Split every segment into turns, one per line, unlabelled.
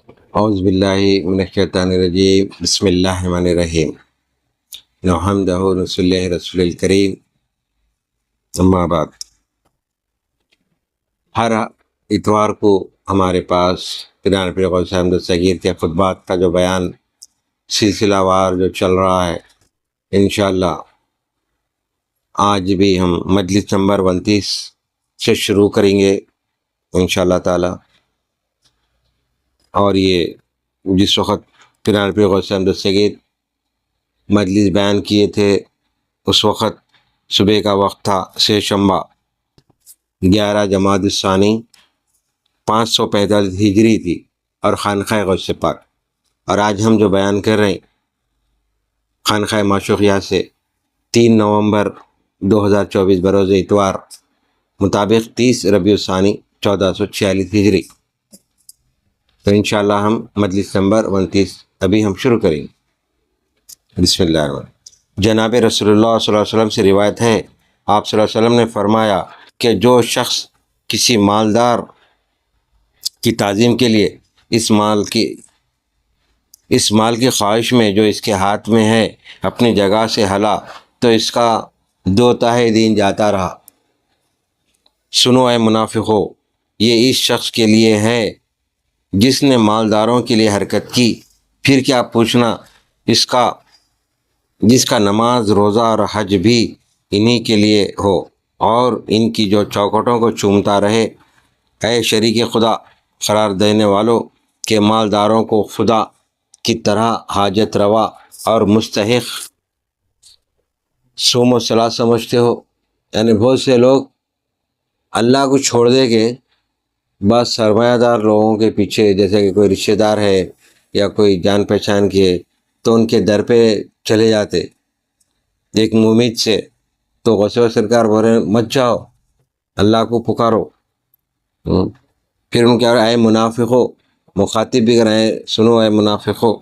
اعوذ باللہ من الشیطان الرجیم بسم اللہ الرحمن الرحیم نحمدہ ونصلی علی رسول الکریم اما بعد۔ ہر اتوار کو ہمارے پاس پیران پیر غوث احمد دستگیر کے خطبات کا جو بیان سلسلہ وار جو چل رہا ہے، انشاءاللہ آج بھی ہم مجلس نمبر 29 سے شروع کریں گے انشاءاللہ تعالی۔ اور یہ جس وقت پیران پیر غوث احمد دستگیر مجلس بیان کیے تھے اس وقت صبح کا وقت تھا، سے شنبہ 11 جمادی الثانی 545 ہجری تھی اور خانقاہ غوث پاک۔ اور آج ہم جو بیان کر رہے ہیں خانقاہ معشوقیہ سے 3 نومبر 2024 بروز اتوار مطابق 30 ربیع الثانی 1446 ہجری۔ تو انشاءاللہ ہم مجلس نمبر 29 ابھی ہم شروع کریں گے۔ بسم اللہ الرحمن الرحیم۔ جناب رسول اللہ صلی اللہ علیہ وسلم سے روایت ہے، آپ صلی اللہ علیہ وسلم نے فرمایا کہ جو شخص کسی مالدار کی تعظیم کے لیے اس مال کی خواہش میں جو اس کے ہاتھ میں ہے اپنی جگہ سے ہلا تو اس کا 2/3 دین جاتا رہا۔ سنو اے منافقو، یہ اس شخص کے لیے ہے جس نے مالداروں کے لیے حرکت کی، پھر کیا پوچھنا جس کا نماز روزہ اور حج بھی انہی کے لیے ہو اور ان کی جو چوکھٹوں کو چومتا رہے۔ اے شریک خدا قرار دینے والوں کے مالداروں کو خدا کی طرح حاجت روا اور مستحق صوم و صلاۃ سمجھتے ہو؟ یعنی بہت سے لوگ اللہ کو چھوڑ دے کے بس سرمایہ دار لوگوں کے پیچھے، جیسے کہ کوئی رشتہ دار ہے یا کوئی جان پہچان کی ہے تو ان کے در پہ چلے جاتے ایک امید سے۔ تو غوث سرکار بول رہے ہیں مت جاؤ، اللہ کو پکارو۔ پھر ان کیا اے منافقو، مخاطب بھی کر رہے ہیں سنو اے منافقو،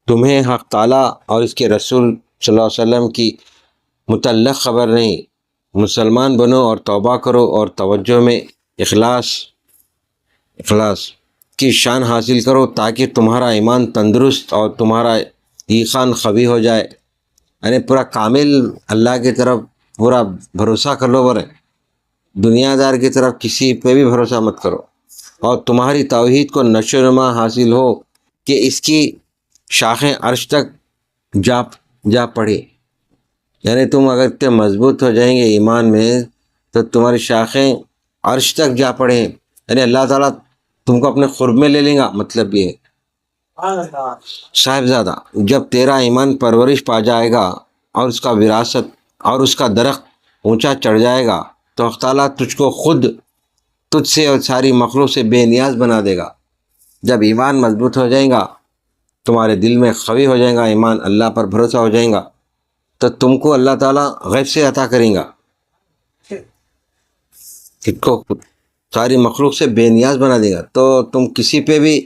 تمہیں حق تعالیٰ اور اس کے رسول صلی اللہ علیہ وسلم کی متعلق خبر نہیں؟ مسلمان بنو اور توبہ کرو اور توجہ میں اخلاص کی شان حاصل کرو تاکہ تمہارا ایمان تندرست اور تمہارا ایقان قوی ہو جائے۔ یعنی پورا کامل اللہ کی طرف پورا بھروسہ کر لو، برے دنیا دار کی طرف کسی پہ بھی بھروسہ مت کرو، اور تمہاری توحید کو نشو و نما حاصل ہو کہ اس کی شاخیں عرش تک جا پڑی۔ یعنی تم اگر اتنے مضبوط ہو جائیں گے ایمان میں تو تمہاری شاخیں عرش تک جا پڑیں، یعنی اللہ تعالیٰ تم کو اپنے قرب میں لے لیں گا۔ مطلب یہ صاحبزادہ جب تیرا ایمان پرورش پا جائے گا اور اس کا وراثت اور اس کا درخت اونچا چڑھ جائے گا تو اللہ تعالیٰ تجھ سے اور ساری مخلوق سے بے نیاز بنا دے گا۔ جب ایمان مضبوط ہو جائے گا، تمہارے دل میں قوی ہو جائے گا ایمان، اللہ پر بھروسہ ہو جائے گا، تو تم کو اللہ تعالیٰ غیب سے عطا کریں گا، خود کو ساری مخلوق سے بے نیاز بنا دے گا۔ تو تم کسی پہ بھی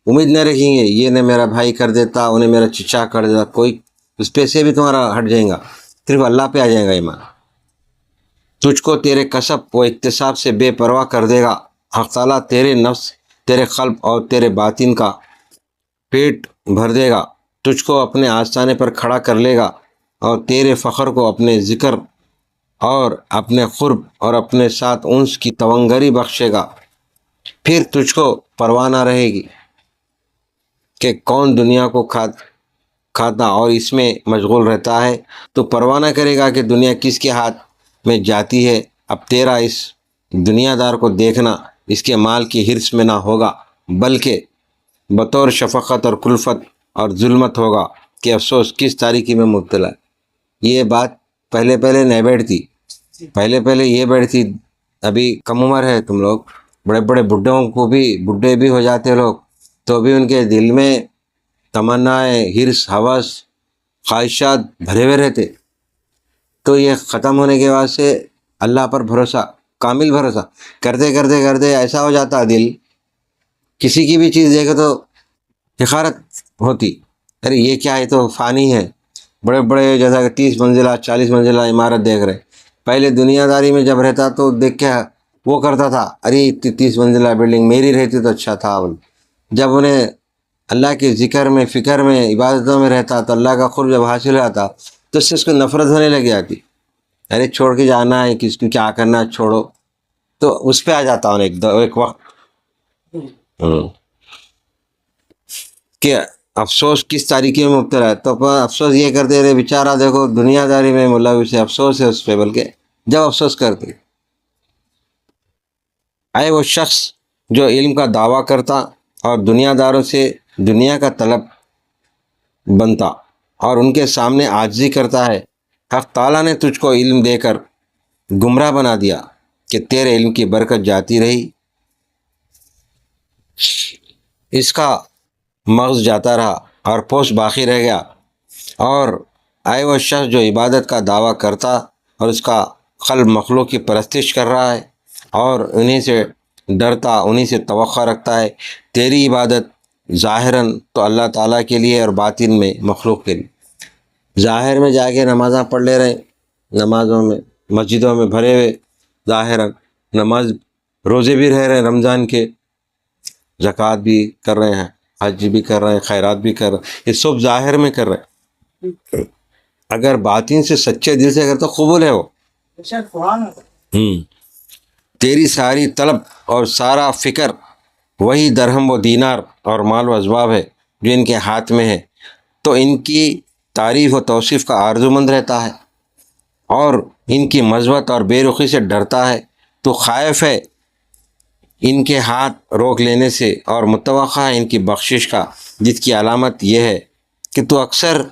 امید نہ رکھیں گے، یہ نے میرا بھائی کر دیتا، انہیں میرا چچا کر دیتا، کوئی اس پہ سے بھی تمہارا ہٹ جائے گا، صرف اللہ پہ آ جائے گا ایمان۔ تجھ کو تیرے کسب و اکتساب سے بے پرواہ کر دے گا۔ حق تعالیٰ تیرے نفس، تیرے قلب اور تیرے باطن کا پیٹ بھر دے گا، تجھ کو اپنے آستانے پر کھڑا کر لے گا اور تیرے فخر کو اپنے ذکر اور اپنے قرب اور اپنے ساتھ انس کی تونگری بخشے گا۔ پھر تجھ کو پرواہ نہ رہے گی کہ کون دنیا کو کھاتا اور اس میں مشغول رہتا ہے، تو پرواہ نہ کرے گا کہ دنیا کس کے ہاتھ میں جاتی ہے۔ اب تیرا اس دنیا دار کو دیکھنا اس کے مال کی حرص میں نہ ہوگا، بلکہ بطور شفقت اور کلفت اور ظلمت ہوگا کہ افسوس کس تاریکی میں مبتلا ہے۔ یہ بات پہلے نہیں بیٹھتی، پہلے یہ بیٹھتی، ابھی کم عمر ہے تم لوگ، بڑے بڈھے بھی ہو جاتے لوگ تو بھی ان کے دل میں تمنائیں، حرص، ہوس، خواہشات بھرے ہوئے رہتے۔ تو یہ ختم ہونے کے بعد سے اللہ پر بھروسہ، کامل بھروسہ کرتے ایسا ہو جاتا دل، کسی کی بھی چیز دیکھے تو حقارت ہوتی، ارے یہ کیا ہے، تو فانی ہے۔ بڑے جیسا کہ 30 منزلہ 40 منزلہ عمارت دیکھ رہے، پہلے دنیا داری میں جب رہتا تو دیکھ کے وہ کرتا تھا ارے اتنی 30 منزلہ بلڈنگ میری رہتی تو اچھا تھا. جب انہیں اللہ کے ذکر میں، فکر میں، عبادتوں میں رہتا تو اللہ کا قرب جب حاصل ہوتا تو اس سے اس کو نفرت ہونے لگ جاتی. ارے چھوڑ کے جانا ہے، کس کو کیا کرنا ہے چھوڑو. تو اس پہ آ جاتا ہوں ایک وقت کہ افسوس کس طریقے میں مبتلا ہے. تو افسوس یہ کرتے رہے بیچارہ، دیکھو دنیا داری میں ملوث ہے، افسوس ہے اس پہ. بلکہ جب افسوس کرتے آئے وہ شخص جو علم کا دعویٰ کرتا اور دنیا داروں سے دنیا کا طلب بنتا اور ان کے سامنے عاجزی کرتا ہے، حق تعالیٰ نے تجھ کو علم دے کر گمراہ بنا دیا کہ تیرے علم کی برکت جاتی رہی، اس کا مغز جاتا رہا اور پوست باقی رہ گیا. اور آئے وہ شخص جو عبادت کا دعویٰ کرتا اور اس کا قلب مخلوق کی پرستش کر رہا ہے اور انہی سے ڈرتا، انہی سے توقع رکھتا ہے. تیری عبادت ظاہراً تو اللہ تعالیٰ کے لیے اور باطن میں مخلوق کے لیے. ظاہر میں جا کے نمازاں پڑھ لے رہے ہیں، نمازوں میں مسجدوں میں بھرے ہوئے، ظاہراً نماز روزے بھی رہ رہے ہیں رمضان کے، زکوٰۃ بھی کر رہے ہیں، حج بھی کر رہے ہیں، خیرات بھی کر رہے ہیں، یہ سب ظاہر میں کر رہے ہیں. اگر باطن سے سچے دل سے اگر تو قبول ہے وہ. تیری ساری طلب اور سارا فکر وہی درہم و دینار اور مال و اسباب ہے جو ان کے ہاتھ میں ہے، تو ان کی تعریف و توصیف کا آرزومند رہتا ہے اور ان کی مذمت اور بے رخی سے ڈرتا ہے. تو خائف ہے ان کے ہاتھ روک لینے سے اور متوقع ہے ان کی بخشش کا، جس کی علامت یہ ہے کہ تو اکثر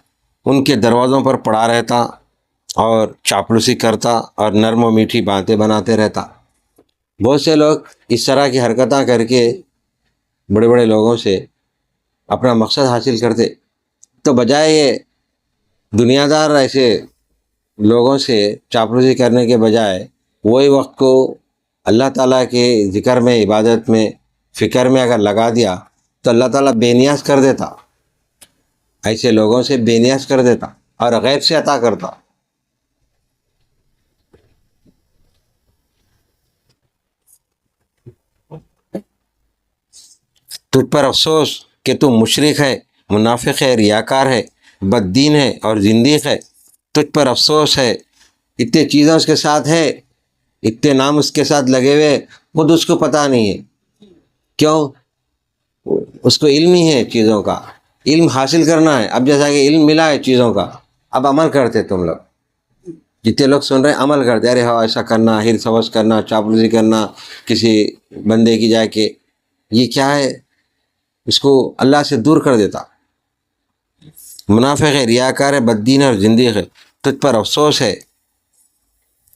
ان کے دروازوں پر پڑا رہتا اور چاپلوسی کرتا اور نرم و میٹھی باتیں بناتے رہتا. بہت سے لوگ اس طرح کی حرکتیں کر کے بڑے بڑے لوگوں سے اپنا مقصد حاصل کرتے، تو بجائے یہ دنیا دار ایسے لوگوں سے چاپلوسی کرنے کے بجائے وہی وقت کو اللہ تعالیٰ کے ذکر میں، عبادت میں، فکر میں اگر لگا دیا تو اللہ تعالیٰ بے نیاز کر دیتا، ایسے لوگوں سے بے نیاز کر دیتا اور غیب سے عطا کرتا. تجھ پر افسوس کہ تو مشرک ہے، منافق ہے، ریاکار ہے، بد دین ہے اور زندیق ہے. تجھ پر افسوس ہے، اتنے چیزیں اس کے ساتھ ہے، اتنے نام اس کے ساتھ لگے ہوئے، خود اس کو پتہ نہیں ہے. کیوں؟ اس کو علم ہی ہے چیزوں کا، علم حاصل کرنا ہے. اب جیسا کہ علم ملا ہے چیزوں کا، اب عمل کرتے تم لوگ، جتنے لوگ سن رہے ہیں عمل کرتے، ارے ہاں ایسا کرنا، ہرس ہوس کرنا، چاپلوسی کرنا کسی بندے کی جا کے، یہ کیا ہے؟ اس کو اللہ سے دور کر دیتا. منافق ہے، ریاکار ہے، بددین ہے اور زندیق ہے. تجھ پر افسوس ہے،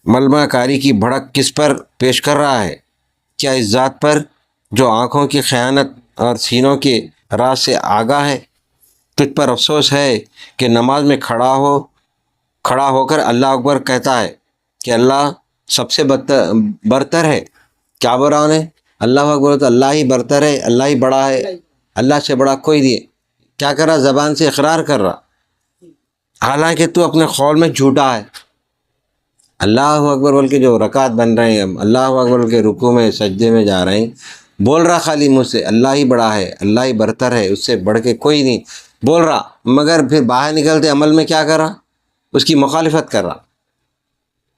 ملمہ کاری کی بھڑک کس پر پیش کر رہا ہے؟ کیا اس ذات پر جو آنکھوں کی خیانت اور سینوں کے راز سے آگاہ ہے؟ تجھ پر افسوس ہے کہ نماز میں کھڑا ہو کر اللہ اکبر کہتا ہے کہ اللہ سب سے برتر ہے. کیا بولا انہیں؟ اللہ اکبر، تو اللہ ہی برتر ہے، اللہ ہی بڑا ہے، اللہ سے بڑا کوئی نہیں. کیا کر رہا؟ زبان سے اقرار کر رہا، حالانکہ تو اپنے قول میں جھوٹا ہے. اللہ اکبر بول کے جو رکعت بن رہے ہیں، اللہ اکبر بول کے رکوع میں سجدے میں جا رہے ہیں، بول رہا خالی منہ سے اللہ ہی بڑا ہے، اللہ ہی برتر ہے، اس سے بڑھ کے کوئی نہیں بول رہا، مگر پھر باہر نکلتے عمل میں کیا کر رہا؟ اس کی مخالفت کر رہا.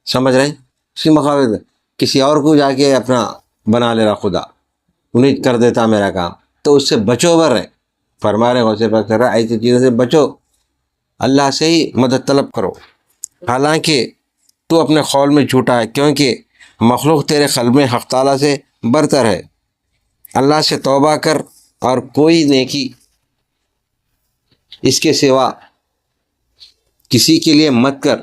سمجھ رہے ہیں؟ اس کی مخالفت کسی اور کو جا کے اپنا بنا لے رہا خدا، انہیں کر دیتا میرا کام. تو اس سے بچو بر ہے، فرما رہے غوث پاک کر رہا ایسی چیزوں سے بچو، اللہ سے ہی مدد طلب کرو. حالانکہ تو اپنے قول میں جھوٹا ہے، کیونکہ مخلوق تیرے قلب میں حق تعالیٰ سے برتر ہے. اللہ سے توبہ کر اور کوئی نیکی اس کے سوا کسی کے لیے مت کر،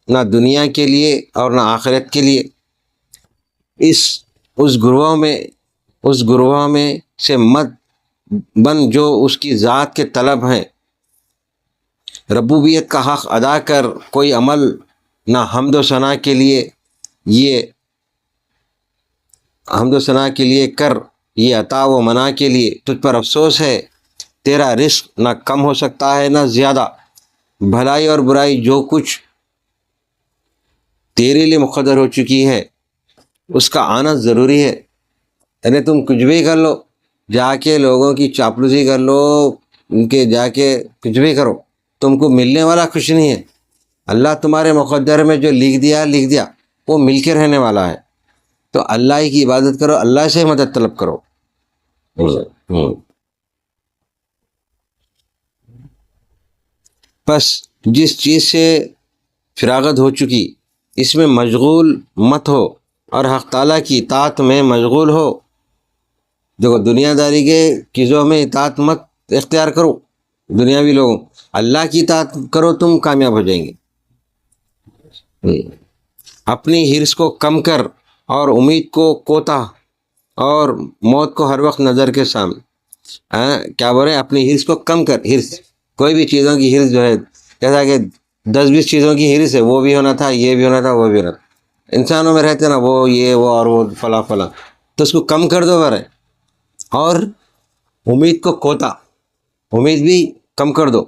نہ دنیا کے لیے اور نہ آخرت کے لیے. اس گروہ میں سے مت بن جو اس کی ذات کے طلب ہیں. ربوبیت کا حق ادا کر، کوئی عمل نہ حمد و ثنا کے لیے کر، یہ عطا و منع کے لیے. تجھ پر افسوس ہے، تیرا رزق نہ کم ہو سکتا ہے نہ زیادہ. بھلائی اور برائی جو کچھ تیرے لیے مقدر ہو چکی ہے اس کا آنا ضروری ہے. یعنی تم کچھ بھی کر لو، جا کے لوگوں کی چاپلوسی کر لو، ان کے جا کے کچھ بھی کرو، تم کو ملنے والا کچھ نہیں ہے. اللہ تمہارے مقدر میں جو لکھ دیا وہ مل کے رہنے والا ہے. تو اللہ ہی کی عبادت کرو، اللہ سے مدد طلب کرو. بس جس چیز سے فراغت ہو چکی اس میں مشغول مت ہو، اور حق تعالیٰ کی اطاعت میں مشغول ہو. دیکھو دنیا داری کے چیزوں میں اطاعت مت اختیار کرو، دنیاوی لوگوں، اللہ کی اطاعت کرو، تم کامیاب ہو جائیں گے. اپنی حرص کو کم کر اور امید کو کوتا، اور موت کو ہر وقت نظر کے سامنے. کیا بول رہے ہیں؟ اپنی حرص کو کم کر. حرص، کوئی بھی چیزوں کی حرص جو ہے، جیسا کہ 10-20 چیزوں کی حرص ہے، وہ بھی ہونا تھا، یہ بھی ہونا تھا، وہ بھی ہونا تھا. انسانوں میں رہتے نا وہ، یہ وہ اور وہ فلاں فلاں، تو اس کو کم کر دو برے. اور امید کو کوتا، امید بھی کم کر دو،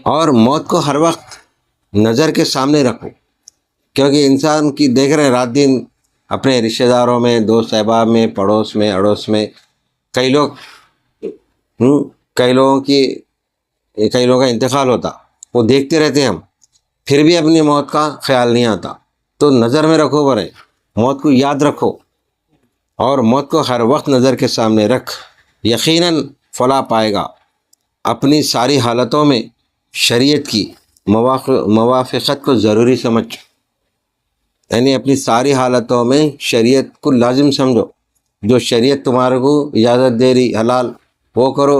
اور موت کو ہر وقت نظر کے سامنے رکھو. کیونکہ انسان کی دیکھ رہے ہیں رات دن اپنے رشتہ داروں میں، دوست احباب میں، پڑوس میں، اڑوس میں، کئی لوگوں کا انتقال ہوتا، وہ دیکھتے رہتے ہیں ہم، پھر بھی اپنی موت کا خیال نہیں آتا. تو نظر میں رکھو برے، موت کو یاد رکھو، اور موت کو ہر وقت نظر کے سامنے رکھ، یقیناً فلاح پائے گا. اپنی ساری حالتوں میں شریعت کی موافقت کو ضروری سمجھ، یعنی اپنی ساری حالتوں میں شریعت کو لازم سمجھو. جو شریعت تمہارے کو اجازت دے رہی حلال وہ کرو،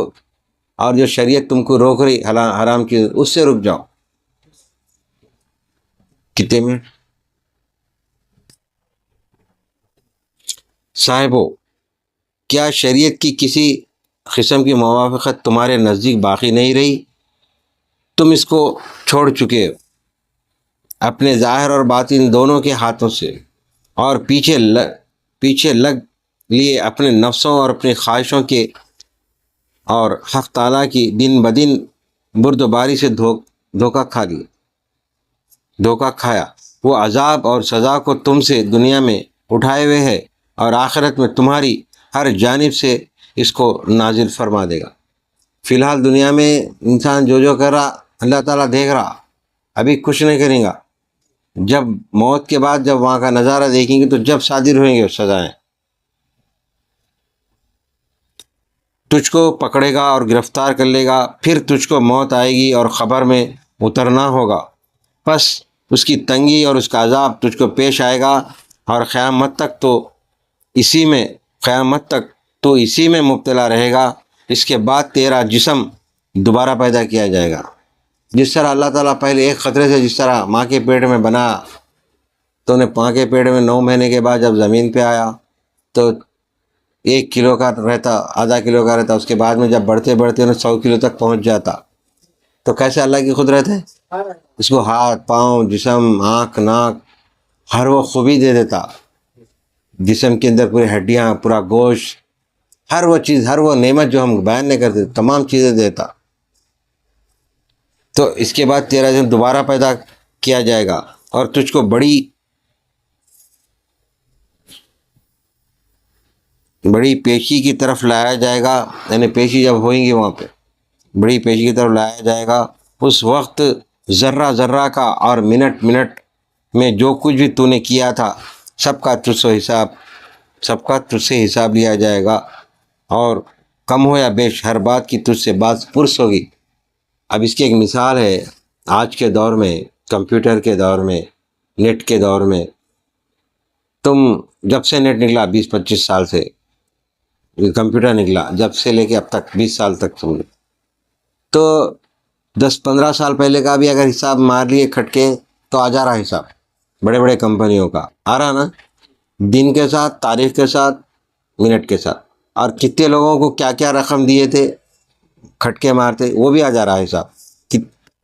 اور جو شریعت تم کو روک رہی حرام چیز اس سے رک جاؤ. کتنے منٹ صاحبو، کیا شریعت کی کسی قسم کی موافقت تمہارے نزدیک باقی نہیں رہی؟ تم اس کو چھوڑ چکے ہو اپنے ظاہر اور باطن دونوں کے ہاتھوں سے، اور پیچھے لگ لیے اپنے نفسوں اور اپنی خواہشوں کے، اور حق تعالیٰ کی دن بدن بردباری سے دھوکہ کھایا. وہ عذاب اور سزا کو تم سے دنیا میں اٹھائے ہوئے ہے، اور آخرت میں تمہاری ہر جانب سے اس کو نازل فرما دے گا. فی الحال دنیا میں انسان جو کر رہا اللہ تعالیٰ دیکھ رہا، ابھی کچھ نہیں کرے گا. جب موت کے بعد جب وہاں کا نظارہ دیکھیں گے تو جب صادر ہوئیں گے سزائیں، تجھ کو پکڑے گا اور گرفتار کر لے گا. پھر تجھ کو موت آئے گی اور خبر میں اترنا ہوگا. بس اس کی تنگی اور اس کا عذاب تجھ کو پیش آئے گا، اور قیامت تک تو اسی میں مبتلا رہے گا. اس کے بعد تیرا جسم دوبارہ پیدا کیا جائے گا. جس طرح اللہ تعالیٰ پہلے ایک خطرے سے، جس طرح ماں کے پیٹ میں بنا، تو انہیں ماں کے پیٹ میں 9 مہینے کے بعد جب زمین پہ آیا تو 1 کلو کا رہتا، آدھا کلو کا رہتا، اس کے بعد میں جب بڑھتے انہیں 100 کلو تک پہنچ جاتا. تو کیسے اللہ کی قدرت ہے، اس کو ہاتھ پاؤں جسم آنکھ ناک ہر وہ خوبی دے دیتا. جسم کے اندر پوری ہڈیاں، پورا گوشت، ہر وہ چیز، ہر وہ نعمت جو ہم بیان نہیں کرتے، تمام چیزیں دیتا. تو اس کے بعد تیرا جسم دوبارہ پیدا کیا جائے گا، اور تجھ کو بڑی پیشی کی طرف لایا جائے گا. یعنی پیشی جب ہوئیں گی وہاں پہ بڑی پیشی کی طرف لایا جائے گا. اس وقت ذرہ ذرہ کا اور منٹ میں جو کچھ بھی تو نے کیا تھا سب کا تجھ سے حساب لیا جائے گا. اور کم ہو یا بیش، ہر بات کی تجھ سے بات پرس ہوگی. اب اس کی ایک مثال ہے، آج کے دور میں، کمپیوٹر کے دور میں، نیٹ کے دور میں، تم جب سے نیٹ نکلا 20-25 سال سے کمپیوٹر نکلا، جب سے لے کے اب تک 20 سال تک سمجھو، تو 10-15 سال پہلے کا بھی اگر حساب مار لیے کھٹکے تو آ جا رہا حساب بڑے کمپنیوں کا، آ رہا نا، دن کے ساتھ، تاریخ کے ساتھ، منٹ کے ساتھ، اور کتنے لوگوں کو کیا کیا رقم دیے تھے کھٹکے مارتے، وہ بھی آ جا رہا حساب.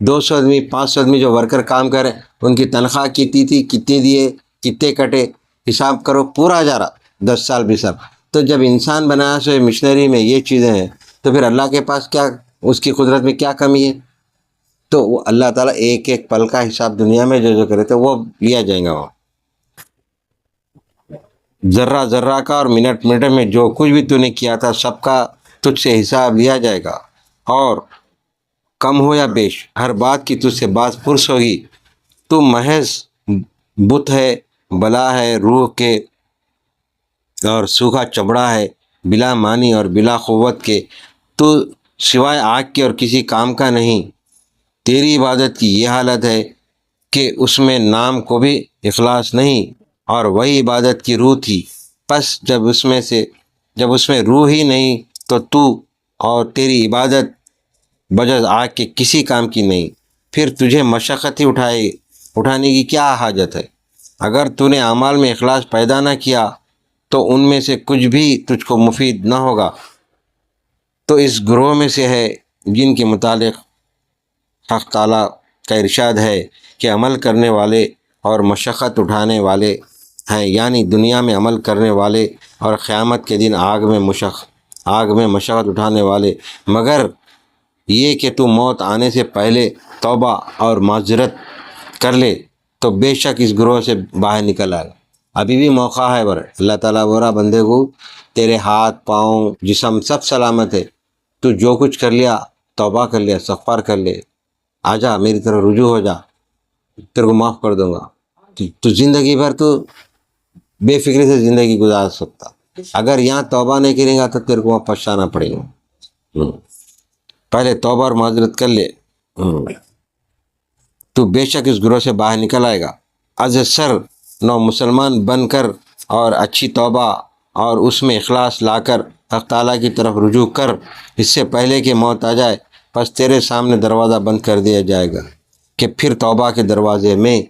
200 آدمی 500 آدمی جو ورکر کام کریں ان کی تنخواہ کتنی تھی، کتنے دیے، کتنے کٹے، حساب کرو، پورا آ جا رہا 10 سال 20 سال. تو جب انسان بنایا سو مشنری میں یہ چیزیں ہیں تو پھر اللہ کے پاس کیا، اس کی قدرت میں کیا کمی ہے؟ تو وہ اللہ تعالیٰ ایک پل کا حساب دنیا میں جو کرے تھے وہ لیا جائے گا وہاں. ذرہ ذرہ کا اور منٹ منٹ میں جو کچھ بھی تو نے کیا تھا سب کا تجھ سے حساب لیا جائے گا، اور کم ہو یا بیش ہر بات کی تجھ سے بات پرس ہوگی۔ تو محض بت ہے، بلا ہے روح کے، اور سوکھا چمڑا ہے بلا معنی اور بلا قوت کے۔ تو سوائے آگ کے اور کسی کام کا نہیں۔ تیری عبادت کی یہ حالت ہے کہ اس میں نام کو بھی اخلاص نہیں، اور وہی عبادت کی روح تھی۔ پس جب اس میں روح ہی نہیں تو اور تیری عبادت بجز آگ کے کسی کام کی نہیں، پھر تجھے مشقت ہی اٹھانے کی کیا حاجت ہے؟ اگر تو نے اعمال میں اخلاص پیدا نہ کیا تو ان میں سے کچھ بھی تجھ کو مفید نہ ہوگا۔ تو اس گروہ میں سے ہے جن کے متعلق حق تعالیٰ کا ارشاد ہے کہ عمل کرنے والے اور مشقت اٹھانے والے ہیں، یعنی دنیا میں عمل کرنے والے اور قیامت کے دن آگ میں مشقت اٹھانے والے، مگر یہ کہ تو موت آنے سے پہلے توبہ اور معذرت کر لے تو بے شک اس گروہ سے باہر نکل آئے گا۔ ابھی بھی موقع ہے برے، اللہ تعالیٰ بورا بندے کو تیرے ہاتھ پاؤں جسم سب سلامت ہے، تو جو کچھ کر لیا توبہ کر لیا، استغفار کر لے، آ جا میری طرف رجوع ہو جا، تیرے کو معاف کر دوں گا۔ تو زندگی بھر تو بے فکری سے زندگی گزار سکتا۔ اگر یہاں توبہ نہیں کرے گا تو تیرے کو وہاں پچھتانا پڑے گا۔ پہلے توبہ اور معذرت کر لے، تو بے شک اس گروہ سے باہر نکل آئے گا۔ از سر نو مسلمان بن کر اور اچھی توبہ اور اس میں اخلاص لا کر حق تعالیٰ کی طرف رجوع کر، اس سے پہلے کہ موت آ جائے، پس تیرے سامنے دروازہ بند کر دیا جائے گا کہ پھر توبہ کے دروازے میں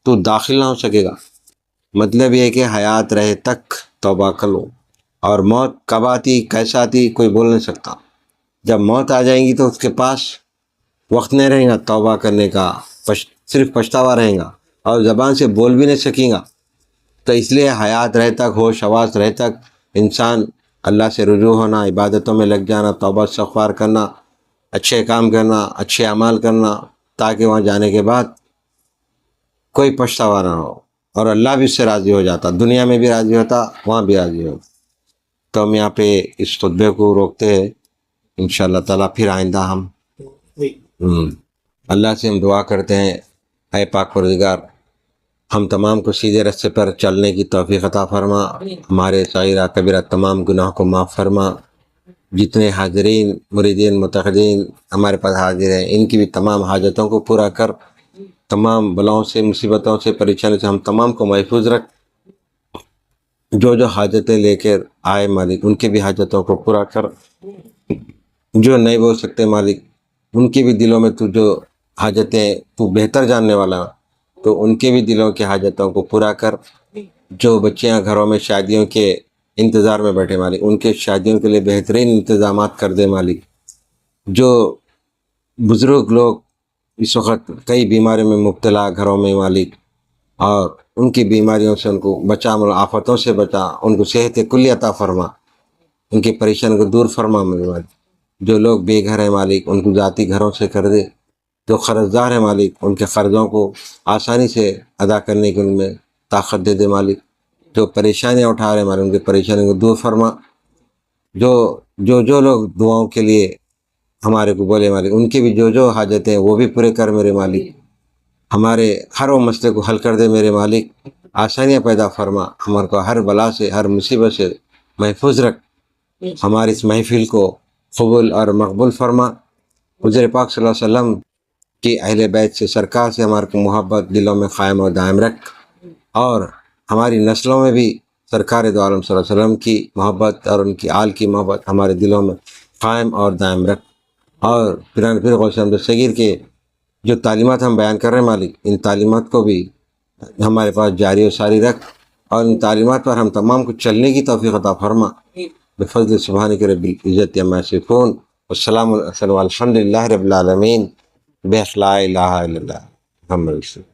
تو داخل نہ ہو سکے گا۔ مطلب یہ ہے کہ حیات رہے تک توبہ کر لو، اور موت کب آتی کیسا آتی کوئی بول نہیں سکتا۔ جب موت آ جائیں گی تو اس کے پاس وقت نہیں رہے گا توبہ کرنے کا، صرف پچھتاوا رہے گا، اور زبان سے بول بھی نہیں سکیں گا۔ تو اس لیے حیات رہے تک، ہوش حواس رہے تک انسان اللہ سے رجوع ہونا، عبادتوں میں لگ جانا، توبہ استغفار کرنا، اچھے کام کرنا، اچھے اعمال کرنا، تاکہ وہاں جانے کے بعد کوئی پچھتاوا نہ ہو، اور اللہ بھی اس سے راضی ہو جاتا، دنیا میں بھی راضی ہوتا، وہاں بھی راضی ہوتا۔ تو ہم یہاں پہ اس خطبے کو روکتے ہیں، انشاءاللہ تعالیٰ پھر آئندہ ہم اللہ سے ہم دعا کرتے ہیں، اے پاک پروردگار ہم تمام کو سیدھے راستے پر چلنے کی توفیق عطا فرما، ہمارے صغیرہ کبیرہ تمام گناہوں کو معاف فرما۔ جتنے حاضرین مریدین متحدین ہمارے پاس حاضر ہیں، ان کی بھی تمام حاجتوں کو پورا کر، تمام بلاؤں سے، مصیبتوں سے، پریشانیوں سے ہم تمام کو محفوظ رکھ۔ جو حاجتیں لے کر آئے مالک ان کی بھی حاجتوں کو پورا کر، جو نہیں بول سکتے مالک ان کے بھی دلوں میں تو جو حاجتیں تو بہتر جاننے والا، تو ان کے بھی دلوں کی حاجتوں کو پورا کر۔ جو بچیاں گھروں میں شادیوں کے انتظار میں بیٹھے مالک ان کے شادیوں کے لیے بہترین انتظامات کر دے مالک۔ جو بزرگ لوگ اس وقت کئی بیماریوں میں مبتلا گھروں میں مالک، اور ان کی بیماریوں سے ان کو بچا، آفتوں سے بچا، ان کو صحت کلی عطا فرما، ان کی پریشانی کو دور فرما میرے مالک۔ جو لوگ بے گھر ہیں مالک ان کو ذاتی گھروں سے کر دے، جو قرض دار ہیں مالک ان کے قرضوں کو آسانی سے ادا کرنے کی ان میں طاقت دے دے مالک۔ جو پریشانیاں اٹھا رہے ہیں مالک ان کی پریشانی کو دور فرما۔ جو لوگ دعاؤں کے لیے ہمارے کو بولے مالک ان کی بھی جو حاجتیں ہیں وہ بھی پورے کر میرے مالک۔ ہمارے ہر وہ مسئلے کو حل کر دے میرے مالک، آسانیاں پیدا فرما، ہمارے کو ہر بلا سے ہر مصیبت سے محفوظ رکھ۔ ہماری اس محفل کو قبول اور مقبول فرما۔ حضور پاک صلی اللہ علیہ وسلم کی اہل بیت سے، سرکار سے ہمارے کو محبت دلوں میں قائم اور دائم رکھ، اور ہماری نسلوں میں بھی سرکار دو عالم صلی اللہ علیہ وسلم کی محبت اور ان کی آل کی محبت ہمارے دلوں میں قائم اور دائم رکھ۔ اور پیر غوث احمد صغیر کے جو تعلیمات ہم بیان کر رہے ہیں مالک ان تعلیمات کو بھی ہمارے پاس جاری و ساری رکھ، اور ان تعلیمات پر ہم تمام کو چلنے کی توفیق عطا فرما۔ بفضل سبحانک رب العزت عما یصفون، والسلام والحمد للہ رب العالمین، بحق لا الہ الا اللہ محمد رسول۔